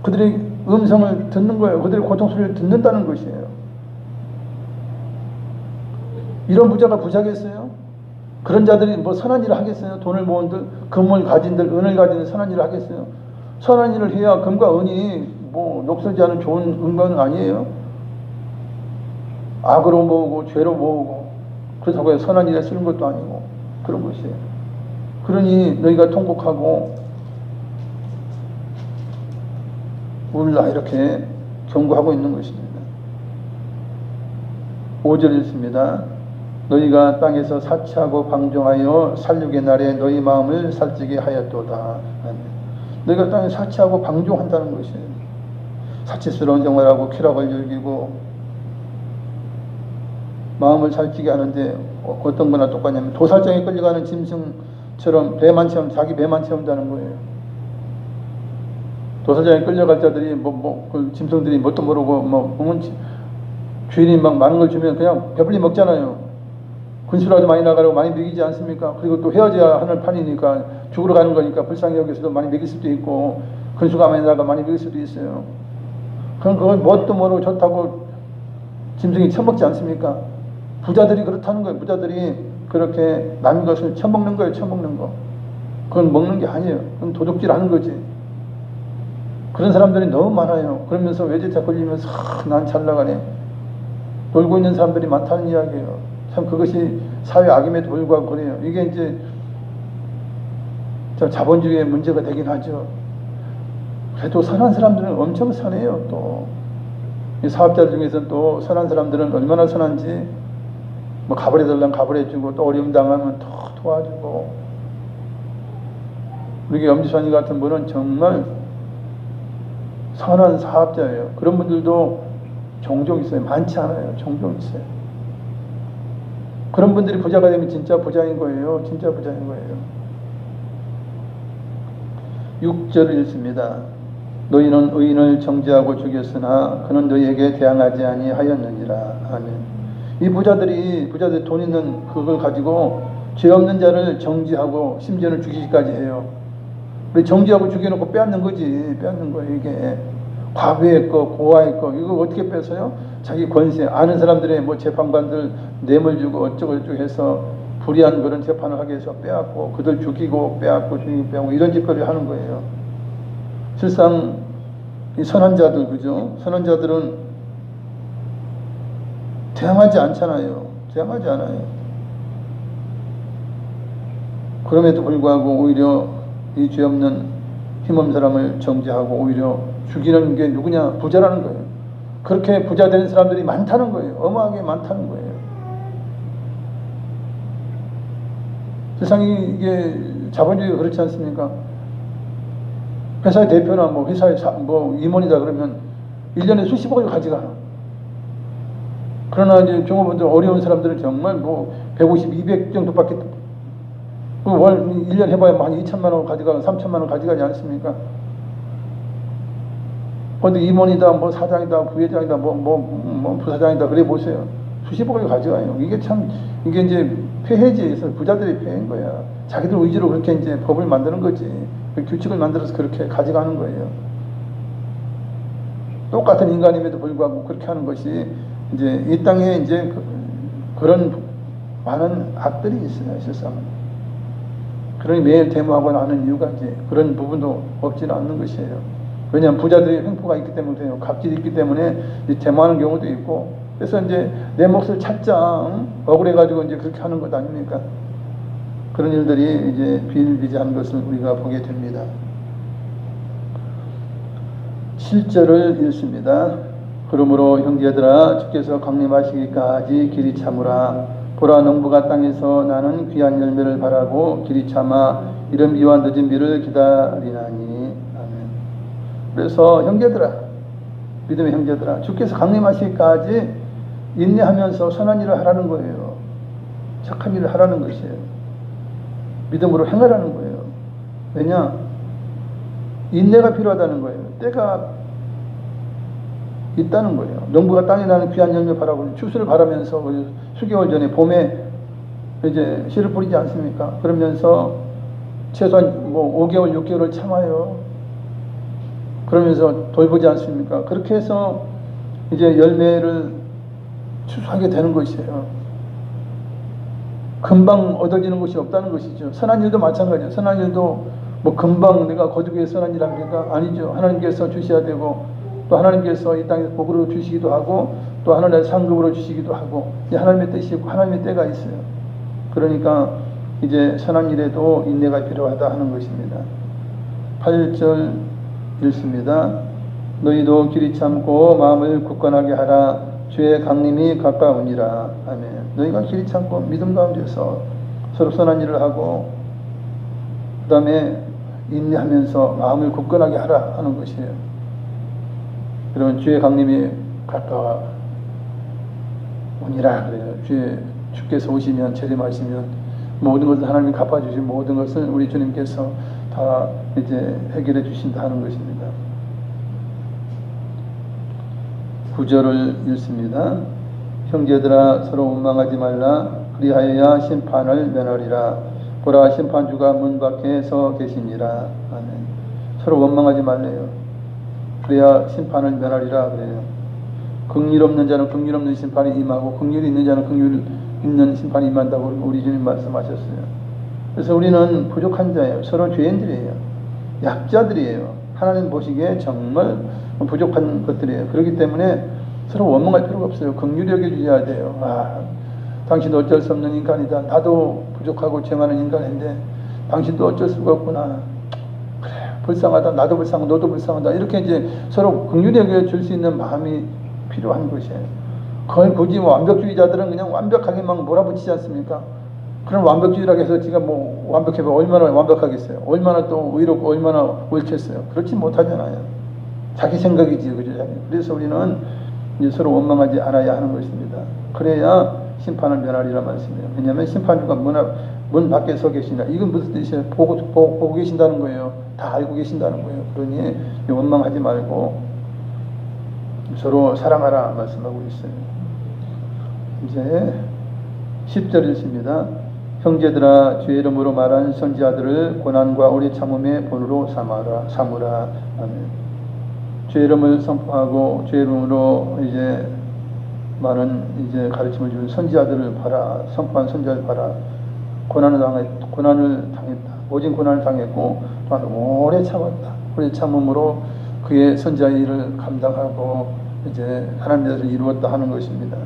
그들의 음성을 듣는 거예요. 그들의 고통 소리를 듣는다는 것이에요. 이런 부자가 부자겠어요? 그런 자들이 뭐 선한 일을 하겠어요? 돈을 모은들, 금을 가진들, 은을 가진 선한 일을 하겠어요? 선한 일을 해야 금과 은이 뭐 녹슬지 않은 좋은 은과는 아니에요. 악으로 모으고 죄로 모으고 그렇다고 선한 일에 쓰는 것도 아니고 그런 것이에요. 그러니 너희가 통곡하고 울라 이렇게 경고하고 있는 것입니다. 5절 읽습니다. 너희가 땅에서 사치하고 방종하여 살육의 날에 너희 마음을 살찌게 하였도다. 너희가 땅에 사치하고 방종한다는 것이에요. 사치스러운 생활하고 쾌락을 즐기고 마음을 살찌게 하는데 어떤 거나 똑같냐면 도살장에 끌려가는 짐승처럼 배만 채우면 자기 배만 채운다는 거예요. 도살장에 끌려갈 자들이 그 짐승들이 뭣도 모르고 주인이 막 많은 걸 주면 그냥 배불리 먹잖아요. 군수라도 많이 나가라고 많이 먹이지 않습니까? 그리고 또 헤어져야 하는 판이니까 죽으러 가는 거니까 불쌍히 여기서도 많이 먹일 수도 있고 군수가 많이 나가 많이 먹일 수도 있어요. 그럼 그걸 뭣도 모르고 좋다고 짐승이 처먹지 않습니까? 부자들이 그렇다는 거예요. 부자들이 그렇게 남의 것을 처먹는 거예요. 처먹는 거. 그건 먹는 게 아니에요. 그건 도둑질 하는 거지. 그런 사람들이 너무 많아요. 그러면서 외제차 걸리면서 난 잘 나가네. 놀고 있는 사람들이 많다는 이야기예요. 참 그것이 사회 악임에도 불구하고 그래요. 이게 이제 자본주의의 문제가 되긴 하죠. 그래도 선한 사람들은 엄청 선해요. 또 이 사업자 중에서는 또 선한 사람들은 얼마나 선한지 뭐 가버려달라면 가버려주고 또 어려움 당하면 또 도와주고 우리 엄지선이 같은 분은 정말 선한 사업자예요. 그런 분들도 종종 있어요. 많지 않아요. 종종 있어요. 그런 분들이 부자가 되면 진짜 부자인 거예요. 진짜 부자인 거예요. 6절을 읽습니다. 너희는 의인을 정죄하고 죽였으나 그는 너희에게 대항하지 아니하였느니라. 아멘. 이 부자들이 돈 있는 그걸 가지고 죄 없는 자를 정죄하고 심지어는 죽이기까지 해요. 정죄하고 죽여놓고 빼앗는 거지. 빼앗는 거예요. 이게 과부의 거, 고아의 거 이거 어떻게 뺏어요? 자기 권세 아는 사람들의 뭐 재판관들 뇌물 주고 어쩌고 저쩌고 해서 불의한 그런 재판을 하게 해서 빼앗고 그들 죽이고 빼앗고 죽이고 빼앗고 이런 짓거리를 하는 거예요. 실상 이 선한 자들, 그죠? 선한 자들은 대항하지 않잖아요. 대항하지 않아요. 그럼에도 불구하고 오히려 이 죄 없는 힘없는 사람을 정죄하고 오히려 죽이는 게 누구냐? 부자라는 거예요. 그렇게 부자 되는 사람들이 많다는 거예요. 어마하게 많다는 거예요. 세상이 이게 자본주의가 그렇지 않습니까? 회사의 대표나 뭐 회사의 임원이다 그러면 1년에 수십억을 가져가. 그러나 이제 종업원들 어려운 사람들은 정말 뭐 150, 200 정도밖에 월 1년 해봐야 한 2천만 원 가져가고 3천만 원 가져가지 않습니까? 근데 임원이다, 뭐 사장이다, 부회장이다, 뭐 부사장이다 그래 보세요. 수십억을 가져가요. 이게 참 이게 이제 폐해지에서 부자들이 폐해인 거야. 자기들 의지로 그렇게 이제 법을 만드는 거지. 규칙을 만들어서 그렇게 가져가는 거예요. 똑같은 인간임에도 불구하고 그렇게 하는 것이 이제 이 땅에 이제 그런 많은 악들이 있어요, 세상에. 그러니 매일 데모하거나 하는 이유가 이제 그런 부분도 없지는 않는 것이에요. 왜냐하면 부자들이 횡포가 있기 때문에 그래요. 갑질이 있기 때문에 데모하는 경우도 있고. 그래서 이제 내 몫을 찾자, 억울해가지고 이제 그렇게 하는 것 아닙니까? 그런 일들이 이제 비일비재한 것을 우리가 보게 됩니다. 7절을 읽습니다. 그러므로 형제들아 주께서 강림하시기까지 길이 참으라. 보라 농부가 땅에서 나는 귀한 열매를 바라고 길이 참아 이른 비와 늦은 비를 기다리나니. 아멘. 그래서 형제들아, 믿음의 형제들아, 주께서 강림하시기까지 인내하면서 선한 일을 하라는 거예요. 착한 일을 하라는 것이에요. 믿음으로 행하라는 거예요. 왜냐? 인내가 필요하다는 거예요. 때가 있다는 거예요. 농부가 땅에 나는 귀한 열매 바라고 추수를 바라면서 수개월 전에 봄에 이제 씨를 뿌리지 않습니까? 그러면서 최소한 뭐 5개월, 6개월을 참아요. 그러면서 돌보지 않습니까? 그렇게 해서 이제 열매를 추수하게 되는 것이에요. 금방 얻어지는 것이 없다는 것이죠. 선한 일도 마찬가지예요. 선한 일도 뭐 금방 내가 거두기에 선한 일 합니까? 아니죠. 하나님께서 주셔야 되고 또 하나님께서 이 땅에 복으로 주시기도 하고 또 하나님의 상급으로 주시기도 하고 하나님의 뜻이 있고 하나님의 때가 있어요. 그러니까 이제 선한 일에도 인내가 필요하다 하는 것입니다. 8절 읽습니다. 너희도 길이 참고 마음을 굳건하게 하라. 주의 강림이 가까우니라. 아멘. 너희가 길이 참고 믿음 가운데서 서로 선한 일을 하고 그 다음에 인내하면서 마음을 굳건하게 하라 하는 것이에요. 그러면 주의 강림이 가까우니라 그래요. 주께서 오시면 재림하시면 모든 것을 하나님이 갚아주신 모든 것을 우리 주님께서 다 이제 해결해 주신다 하는 것입니다. 9절을 읽습니다. 형제들아 서로 원망하지 말라. 그리하여야 심판을 면하리라. 보라 심판주가 문 밖에 서 계시니라. 아멘. 서로 원망하지 말래요. 그래야 심판을 면하리라 그래요. 긍휼 없는 자는 긍휼 없는 심판이 임하고 긍휼이 있는 자는 긍휼 있는 심판이 임한다고 우리 주님 말씀하셨어요. 그래서 우리는 부족한 자예요. 서로 죄인들이에요. 약자들이에요. 하나님 보시기에 정말 부족한 것들이에요. 그렇기 때문에 서로 원망할 필요가 없어요. 긍휼히 여겨주셔야 돼요. 당신도 어쩔 수 없는 인간이다. 나도 부족하고 죄 많은 인간인데 당신도 어쩔 수가 없구나. 그래, 불쌍하다. 나도 불쌍하고 너도 불쌍하다. 이렇게 이제 서로 긍휼히 여겨줄 수 있는 마음이 필요한 것이에요. 그걸 굳이 뭐 완벽주의자들은 그냥 완벽하게 막 몰아붙이지 않습니까? 그런 완벽주의라고 해서 지가 뭐 완벽해봐 얼마나 완벽하겠어요? 얼마나 또 의롭고 얼마나 옳겠어요? 그렇지 못하잖아요. 자기 생각이지, 그죠? 그래서 우리는 이제 서로 원망하지 않아야 하는 것입니다. 그래야 심판을 면하리라 말씀이에요. 왜냐하면 심판주가 문 밖에 서 계시냐. 이건 무슨 뜻이에요? 보고 계신다는 거예요. 다 알고 계신다는 거예요. 그러니 원망하지 말고 서로 사랑하라 말씀하고 있어요. 이제 10절 읽습니다. 형제들아 주의 이름으로 말한 선지자들을 고난과 오래 참음의 본으로 삼으라. 아멘. 주의 이름을 선포하고 주의 이름으로 이제 많은 이제 가르침을 주는 선지자들을 봐라. 선포한 선지자를 봐라. 고난을 당했다. 오직 고난을 당했고 또한 오래 참았다. 오래 참음으로 그의 선지자의 일을 감당하고 이제 하나님께서 이루었다 하는 것입니다.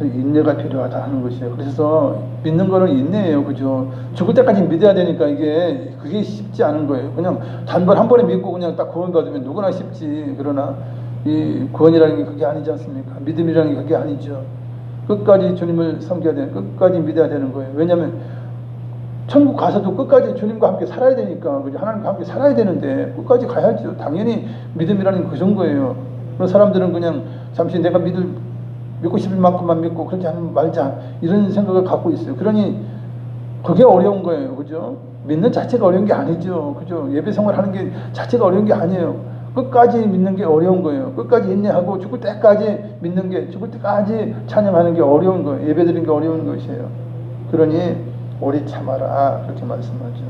인내가 필요하다 하는 것이에요. 그래서 믿는 거는 인내예요. 그죠? 죽을 때까지 믿어야 되니까 그게 쉽지 않은 거예요. 그냥 단번 한 번에 믿고 그냥 딱 구원 받으면 누구나 쉽지. 그러나 이 구원이라는 게 그게 아니지 않습니까? 믿음이라는 게 그게 아니죠. 끝까지 주님을 섬겨야 되는, 끝까지 믿어야 되는 거예요. 왜냐하면 천국 가서도 끝까지 주님과 함께 살아야 되니까, 그죠? 하나님과 함께 살아야 되는데 끝까지 가야죠. 당연히 믿음이라는 게 그 정도예요. 그런 사람들은 그냥 잠시 내가 믿고 싶은 만큼만 믿고 그렇게 하면 말자 이런 생각을 갖고 있어요. 그러니 그게 어려운 거예요. 그죠? 믿는 자체가 어려운 게 아니죠. 그죠? 예배 생활하는 게 자체가 어려운 게 아니에요. 끝까지 믿는 게 어려운 거예요. 끝까지 인내하고 죽을 때까지 믿는 게, 죽을 때까지 찬양하는 게 어려운 거예요. 예배 드리는 게 어려운 것이에요. 그러니 오래 참아라 그렇게 말씀하죠.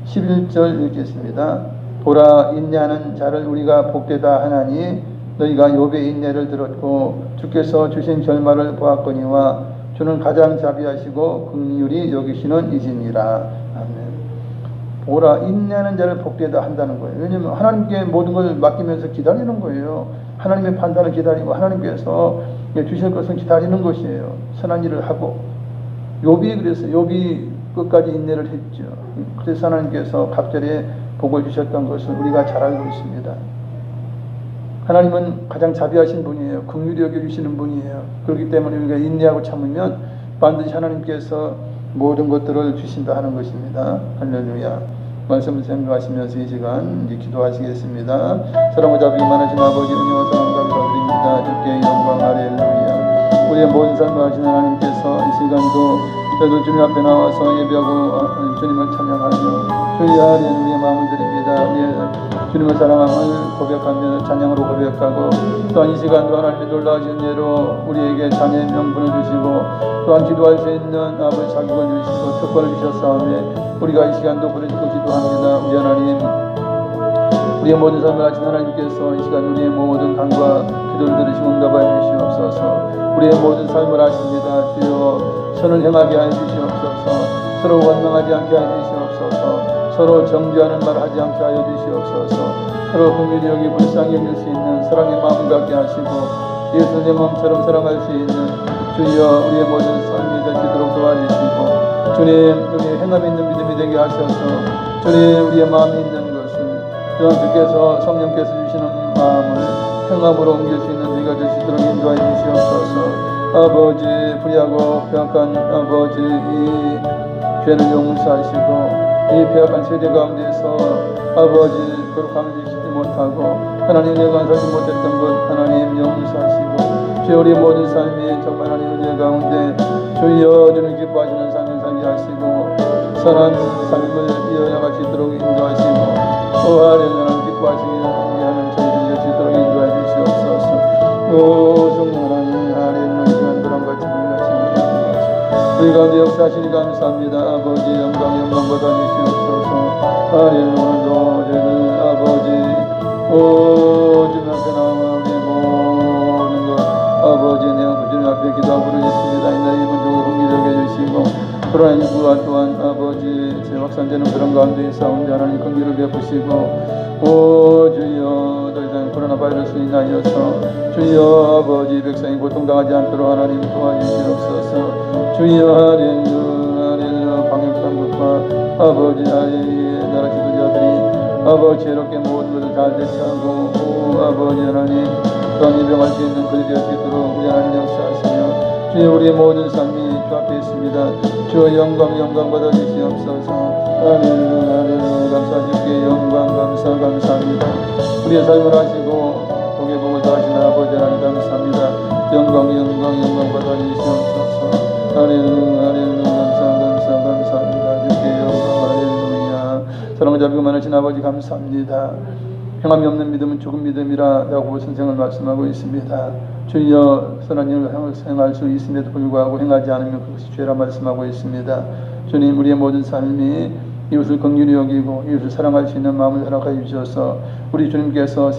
11절 읽겠습니다. 보라, 인내하는 자를 우리가 복되다 하나니 너희가 욥의 인내를 들었고 주께서 주신 결말을 보았거니와 주는 가장 자비하시고 긍휼히 여기시는 이시니라. 아멘. 보라, 인내하는 자를 복되다 한다는 거예요. 왜냐하면 하나님께 모든 걸 맡기면서 기다리는 거예요. 하나님의 판단을 기다리고 하나님께서 주실 것을 기다리는 것이에요. 선한 일을 하고. 욥이 끝까지 인내를 했죠. 그래서 하나님께서 각절에 복을 주셨던 것을 우리가 잘 알고 있습니다. 하나님은 가장 자비하신 분이에요. 긍휼히 여겨주시는 분이에요. 그렇기 때문에 우리가 인내하고 참으면 반드시 하나님께서 모든 것들을 주신다 하는 것입니다. 할렐루야. 말씀을 생각하시면서 이 시간 이제 기도하시겠습니다. 사랑과 자비 많으신 아버지 은혜와 사랑 감사드립니다. 주께 영광. 할렐루야. 우리의 모든 삶을 하신 하나님께서 이 시간도 저희도 주님 앞에 나와서 예배하고 주님을 찬양하며 주여 하는 우리의 마음을 드립니다. 우리의 주님을 사랑함을 고백하며 찬양으로 고백하고 또한 이 시간도 하나님의 놀라우신 은혜로 우리에게 자녀의 명분을 주시고 또한 기도할 수 있는 아버지 자격을 주시고 특권을 주셨사오며 우리가 이 시간도 부르짖고 기도합니다. 우리 하나님, 우리의 모든 삶을 하신 하나님께서 이 시간 우리의 모든 간과 기도를 들으시고 응답하여 주시옵소서. 우리의 모든 삶을 하십니다. 주여 선을 행하게 하여 주시옵소서. 서로 원망하지 않게 하여 주시옵소서. 서로 정죄하는 말 하지 않게 하여 주시옵소서. 서로 긍휼히 여기 불쌍히 여길 수 있는 사랑의 마음 갖게 하시고 예수 내 마음처럼 사랑할 수 있는 주여 우리의 모든 삶이 되시도록 도와주시고 주님 우리의 행함 있는 믿음이 되게 하셔서 주님 우리의 마음이 있는 것을 또한 주께서 성령께서 주시는 마음을 행함으로 옮길 수 있는 우리가 되시도록 인도하여 주시옵소서. 아버지 불의하고 배악한 아버지 이 죄를 용서하시고 이 배악한 세대 가운데서 아버지 거룩함을 지키지 못하고 하나님 은혜 감사하지 못했던 것 하나님 용서하시고 주여 우리 모든 삶이 정말 하나님 은혜 가운데 주여 주님 기뻐하시는 삶을 살게 하시고 선한 삶을 이어나가시도록 인도하시고 하나님 기뻐하시게 하는 저희들 되시도록 인도해 주시옵소서. 정말 하나님 하나님 시간 도랑같이 불러주시옵소서. 우리 가운데 역사하시니 감사합니다. 아버지 영광 받아 주시옵소서. 오늘도 저희들 아버지 주님 앞에 나와 우리 모든 것 아버지 내가 주님 앞에 기도하고 부르짖습니다. 인자의 문족을 긍휼히 여겨주시고 그러나 일부가 또한 아버지 제 확산되는 그런 가운데 있사온데 하나님 긍휼을 베푸시고 주여 더 이상 코로나 바이러스로 인하여서 주여 아버지 백성이 고통당하지 않도록 하나님 도와주시옵소서. 주여 할렐루야 방역당국과 아버지 나라 지도자들이 아버지 이렇게 모든 것을 잘 대처하고 아버지 하나님 또한 예병할 수 있는 그들이 될 수 있도록 우리 하나님 역사하시며 주여 우리의 모든 삶이 주 앞에 있습니다. 주여 영광 받아 주시옵소서. 할렐루야 감사드리게 영광 감사합니다. 우리의 삶을 하시고 복의 복을 더하시는 아버지 하나님 감사합니다. 영광 받아 주시옵소서. 할렐루야 감사합니다. 주께 영광 할렐루야. 사랑을 잡고 많으신 아버지 감사합니다. 행함이 없는 믿음은 죽은 믿음이라고 선생을 말씀하고 있습니다. 주여 선한 일을 행할 수 있음에도 불구하고 행하지 않으면 그것이 죄라 말씀하고 있습니다. 주님 우리의 모든 삶이 이웃을 긍휼히 여기고 이웃을 사랑할 수 있는 마음을 허락하여 주셔서 우리 주님께서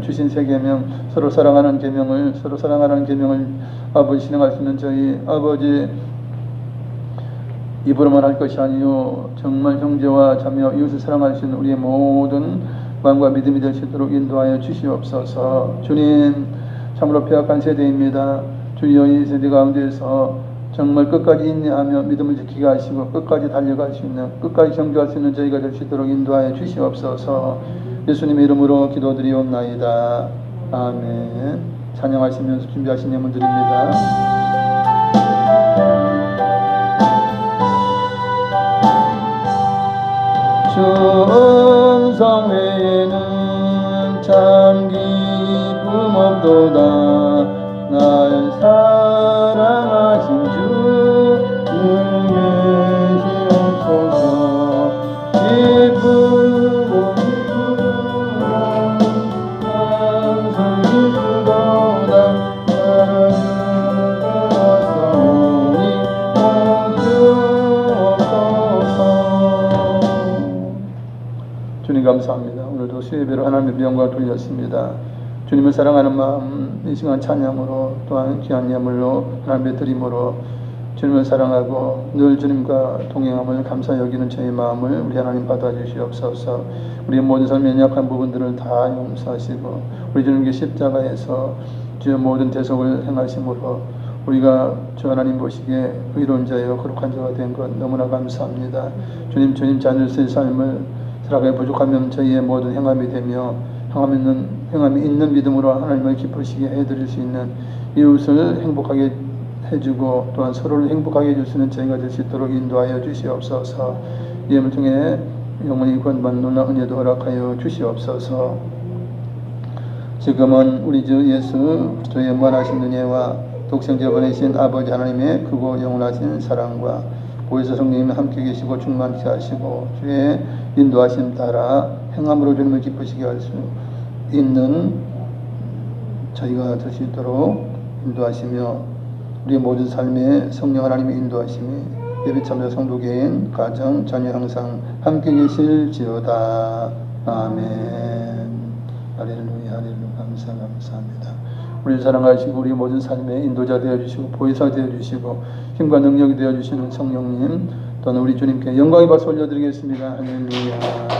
주신 세 계명 서로 사랑하는 계명을 아버지 실행할 수 있는 저희 아버지 입으로만 할 것이 아니요 정말 형제와 자매와 이웃을 사랑할 수 있는 우리의 모든 마음과 믿음이 될 수 있도록 인도하여 주시옵소서. 주님, 참으로 폐악한 세대입니다. 주여, 이 세대 가운데에서 정말 끝까지 인내하며 믿음을 지키게 하시고 끝까지 달려갈 수 있는, 끝까지 경주할 수 있는 저희가 될 수 있도록 인도하여 주시옵소서. 예수님의 이름으로 기도드리옵나이다. 아멘. 찬양하시면서 준비하신 예물 드립니다. 주 음성 외에는 참 기쁨 없도다. 날 사랑하신 주 계시옵소서. 기쁘고 기쁘도다. 항상 기쁘도다. 나는 주옵소서. 주님 감사합니다. 오늘도 수요예배로 하나님의 영광을 돌렸습니다. 주님을 사랑하는 마음, 이 시간 찬양으로 또한 귀한 예물로 하나님의 드림으로 주님을 사랑하고 늘 주님과 동행함을 감사 여기는 저희 마음을 우리 하나님 받아주시옵소서. 우리의 모든 삶의 연약한 부분들을 다 용서하시고 우리 주님께 십자가에서 주의 모든 대속을 행하심으로 우리가 주 하나님 보시기에 의로운 자여 거룩한 자가 된 것 너무나 감사합니다. 주님 자녀의 삶을 살아가야 부족하면 저희의 모든 행함이 되며 행함이 있는 믿음으로 하나님을 기쁘시게 해드릴 수 있는 이웃을 행복하게 해주고 또한 서로를 행복하게 해줄 수 있는 저희가 될 수 있도록 인도하여 주시옵소서. 이 예물 통해 영원히 구원받는 놀라운 은혜도 허락하여 주시옵소서. 지금은 우리 주 예수 저의 무한하신 은혜와 독생자 보내신 아버지 하나님의 크고 영원하신 사랑과 보혜사 성령님이 함께 계시고 충만케 하시고 주의 인도하심 따라 행함으로 주님을 기쁘시게 할 수 있는 저희가 될 수 있도록 인도하시며 우리의 모든 삶에 성령 하나님의 인도하심이 예배 참여 성도 개인 가정 자녀 항상 함께 계실지어다. 아멘. 할렐루야 할렐루야. 감사합니다. 우리를 사랑하시고 우리 모든 삶의 인도자 되어주시고 보혜사 되어주시고 힘과 능력이 되어주시는 성령님 또는 우리 주님께 영광의 박수 올려드리겠습니다. 할렐루야.